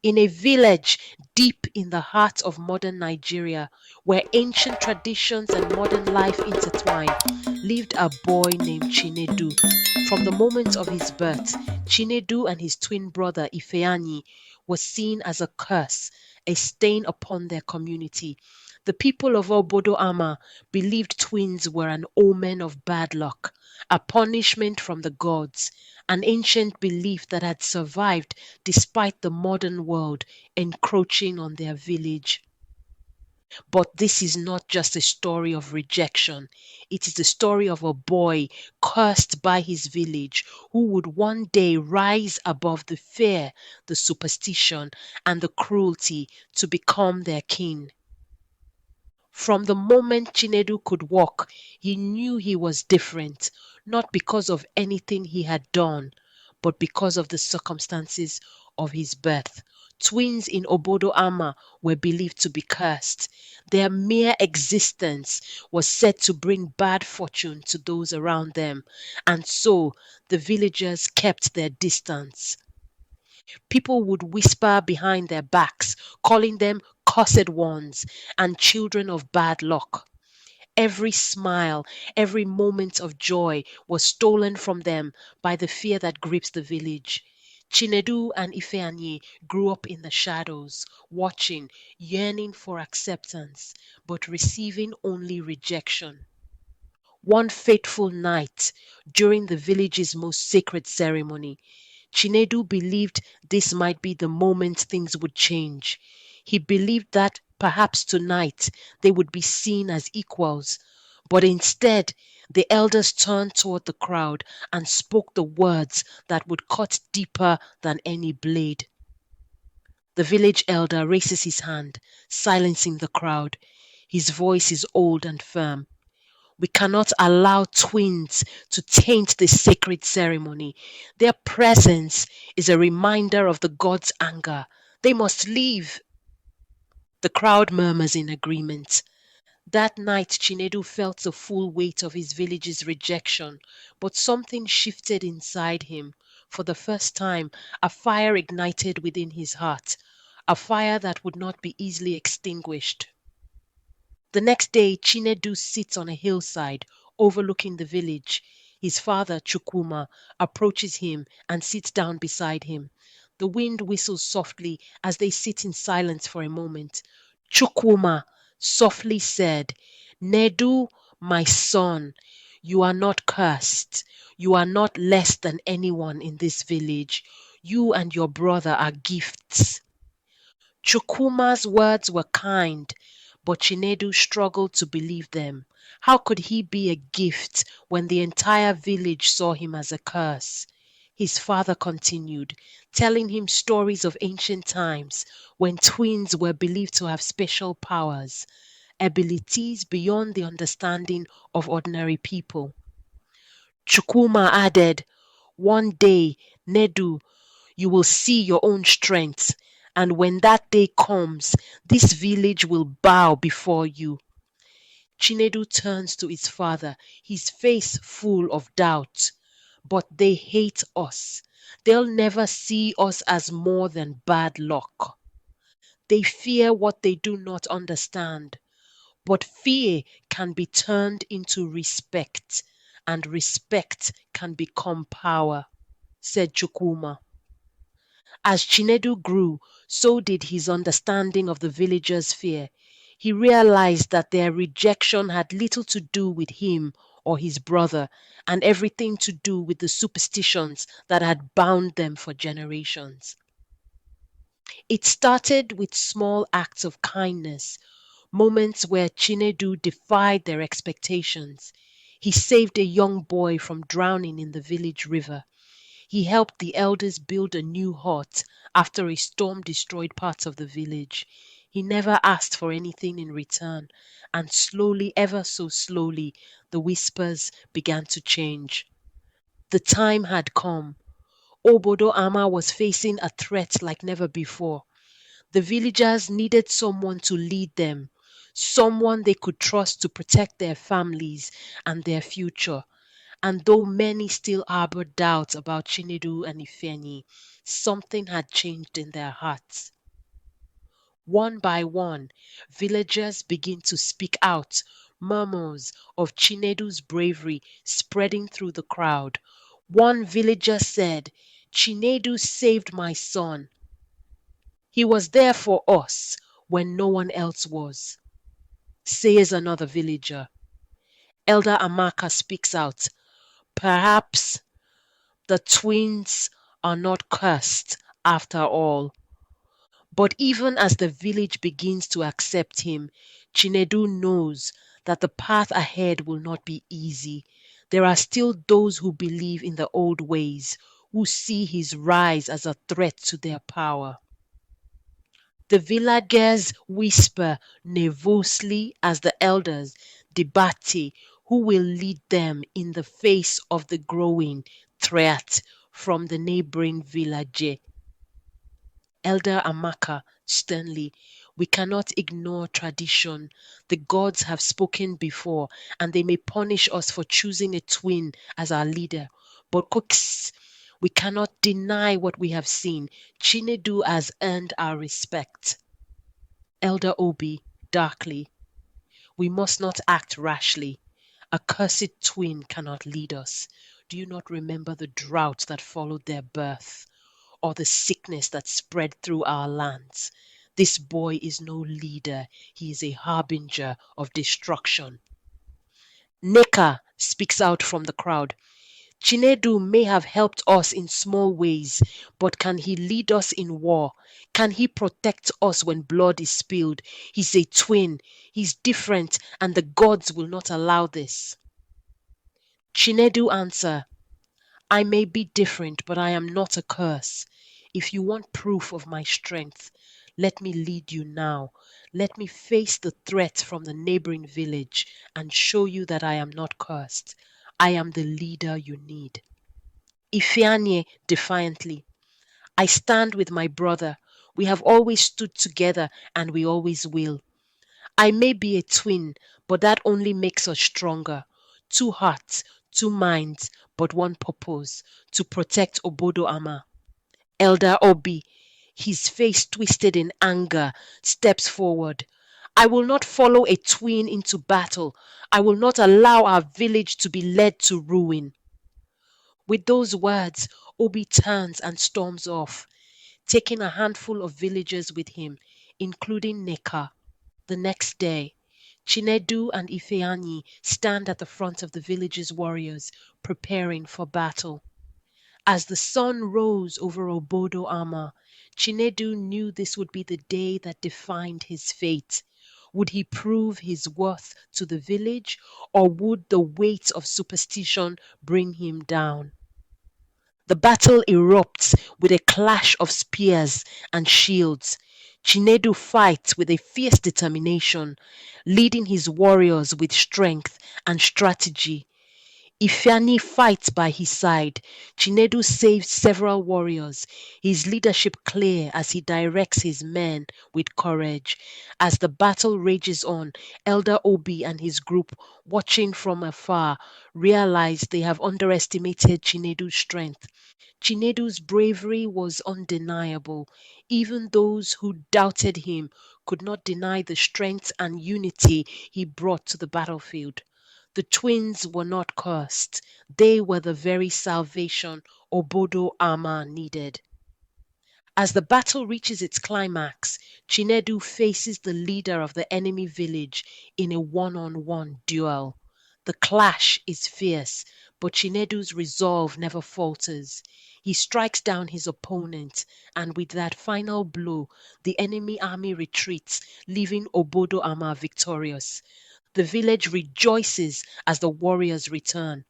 In a village deep in the heart of modern Nigeria, where ancient traditions and modern life intertwine, lived a boy named Chinedu. From the moment of his birth, Chinedu and his twin brother Ifeanyi were seen as a curse, a stain upon their community. The people of Obodo Ama believed twins were an omen of bad luck, a punishment from the gods, an ancient belief that had survived despite the modern world encroaching on their village. But this is not just a story of rejection. It is the story of a boy cursed by his village who would one day rise above the fear, the superstition, and the cruelty to become their king. From the moment Chinedu could walk, he knew he was different, not because of anything he had done, but because of the circumstances of his birth. Twins in Obodo Ama were believed to be cursed. Their mere existence was said to bring bad fortune to those around them, and so the villagers kept their distance. People would whisper behind their backs, calling them cursed ones and children of bad luck. Every smile, every moment of joy was stolen from them by the fear that grips the village. Chinedu and Ifeanyi grew up in the shadows, watching, yearning for acceptance, but receiving only rejection. One fateful night, during the village's most sacred ceremony, Chinedu believed this might be the moment things would change. He believed that perhaps tonight they would be seen as equals. But instead, the elders turned toward the crowd and spoke the words that would cut deeper than any blade. The village elder raises his hand, silencing the crowd. His voice is old and firm. We cannot allow twins to taint this sacred ceremony. Their presence is a reminder of the gods' anger. They must leave. The crowd murmurs in agreement. That night, Chinedu felt the full weight of his village's rejection, but something shifted inside him. For the first time, a fire ignited within his heart, a fire that would not be easily extinguished. The next day, Chinedu sits on a hillside overlooking the village. His father, Chukwuma, approaches him and sits down beside him. The wind whistles softly as they sit in silence for a moment. Chukwuma softly said, Nedu, my son, you are not cursed. You are not less than anyone in this village. You and your brother are gifts. Chukwuma's words were kind, but Chinedu struggled to believe them. How could he be a gift when the entire village saw him as a curse? His father continued, telling him stories of ancient times when twins were believed to have special powers, abilities beyond the understanding of ordinary people. Chukwuma added, one day, Nedu, you will see your own strength, and when that day comes, this village will bow before you. Chinedu turns to his father, his face full of doubt. But they hate us. They'll never see us as more than bad luck. They fear what they do not understand. But fear can be turned into respect, and respect can become power, said Chukwuma. As Chinedu grew, so did his understanding of the villagers' fear. He realized that their rejection had little to do with him or his brother, and everything to do with the superstitions that had bound them for generations. It started with small acts of kindness, moments where Chinedu defied their expectations. He saved a young boy from drowning in the village river. He helped the elders build a new hut after a storm destroyed parts of the village. He never asked for anything in return, and slowly, ever so slowly, the whispers began to change. The time had come. Obodo Ama was facing a threat like never before. The villagers needed someone to lead them, someone they could trust to protect their families and their future. And though many still harbored doubts about Chinedu and Ifeanyi, something had changed in their hearts. One by one, villagers begin to speak out, murmurs of Chinedu's bravery spreading through the crowd. One villager said, "Chinedu saved my son. He was there for us when no one else was." Says another villager. Elder Amaka speaks out, "Perhaps the twins are not cursed after all." But even as the village begins to accept him, Chinedu knows that the path ahead will not be easy. There are still those who believe in the old ways, who see his rise as a threat to their power. The villagers whisper nervously as the elders debate who will lead them in the face of the growing threat from the neighboring village. Elder Amaka sternly, "We cannot ignore tradition. The gods have spoken before, and they may punish us for choosing a twin as our leader. But cooks, we cannot deny what we have seen. Chinedu has earned our respect." Elder Obi, darkly, "We must not act rashly. A cursed twin cannot lead us. Do you not remember the drought that followed their birth, or the sickness that spread through our lands? This boy is no leader, he is a harbinger of destruction." Neka speaks out from the crowd. "Chinedu may have helped us in small ways, but can he lead us in war? Can he protect us when blood is spilled? He's a twin. He's different, and the gods will not allow this." Chinedu answer, "I may be different, but I am not a curse. If you want proof of my strength, let me lead you now. Let me face the threat from the neighboring village and show you that I am not cursed. I am the leader you need." Ifeanyi defiantly, "I stand with my brother. We have always stood together and we always will. I may be a twin, but that only makes us stronger. Two hearts, two minds, but one purpose, to protect Obodo Ama." Elder Obi, his face twisted in anger, steps forward. "I will not follow a twin into battle. I will not allow our village to be led to ruin." With those words, Obi turns and storms off, taking a handful of villagers with him, including Neka. The next day, Chinedu and Ifeanyi stand at the front of the village's warriors, preparing for battle. As the sun rose over Obodo Ama, Chinedu knew this would be the day that defined his fate. Would he prove his worth to the village, or would the weight of superstition bring him down? The battle erupts with a clash of spears and shields. Chinedu fights with a fierce determination, leading his warriors with strength and strategy. Ifeanyi fights by his side. Chinedu saves several warriors, his leadership clear as he directs his men with courage. As the battle rages on, Elder Obi and his group, watching from afar, realize they have underestimated Chinedu's strength. Chinedu's bravery was undeniable. Even those who doubted him could not deny the strength and unity he brought to the battlefield. The twins were not cursed. They were the very salvation Obodo Ama needed. As the battle reaches its climax, Chinedu faces the leader of the enemy village in a one-on-one duel. The clash is fierce, but Chinedu's resolve never falters. He strikes down his opponent, and with that final blow, the enemy army retreats, leaving Obodo Ama victorious. The village rejoices as the warriors return.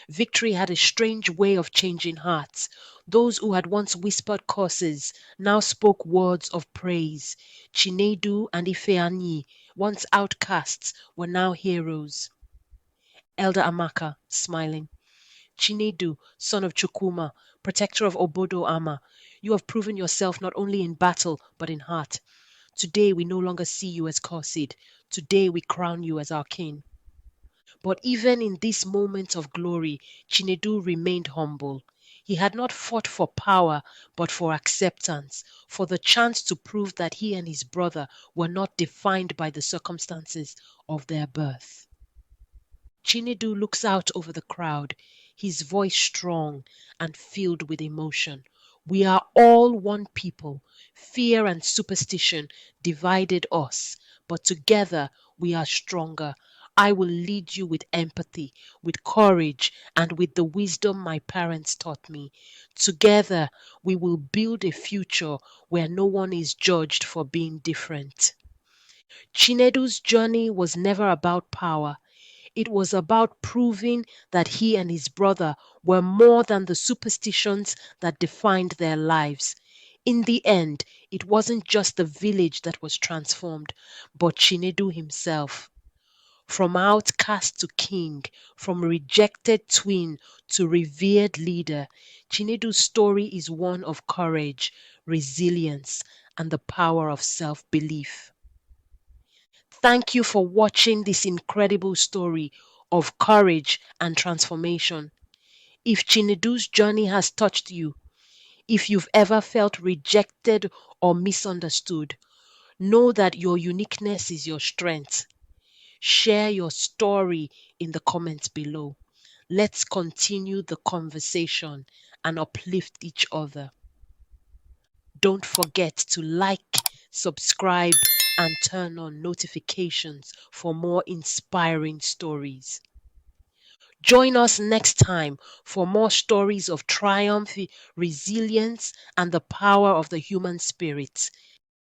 Victory had a strange way of changing hearts. Those who had once whispered curses now spoke words of praise. Chinedu and Ifeanyi, once outcasts, were now heroes. Elder Amaka, smiling. "Chinedu, son of Chukwuma, protector of Obodo Ama, you have proven yourself not only in battle but in heart. Today we no longer see you as cursed. Today we crown you as our king." But even in this moment of glory, Chinedu remained humble. He had not fought for power, but for acceptance, for the chance to prove that he and his brother were not defined by the circumstances of their birth. Chinedu looks out over the crowd, his voice strong and filled with emotion. We are all one people. Fear and superstition divided us, but together we are stronger. I will lead you with empathy, with courage, and with the wisdom my parents taught me. Together we will build a future where no one is judged for being different. Chinedu's journey was never about power. It was about proving that he and his brother were more than the superstitions that defined their lives. In the end, it wasn't just the village that was transformed, but Chinedu himself. From outcast to king, from rejected twin to revered leader, Chinedu's story is one of courage, resilience, and the power of self-belief. Thank you for watching this incredible story of courage and transformation. If Chinedu's journey has touched you, if you've ever felt rejected or misunderstood, know that your uniqueness is your strength. Share your story in the comments below. Let's continue the conversation and uplift each other. Don't forget to like, subscribe, and turn on notifications for more inspiring stories. Join us next time for more stories of triumph, resilience, and the power of the human spirit.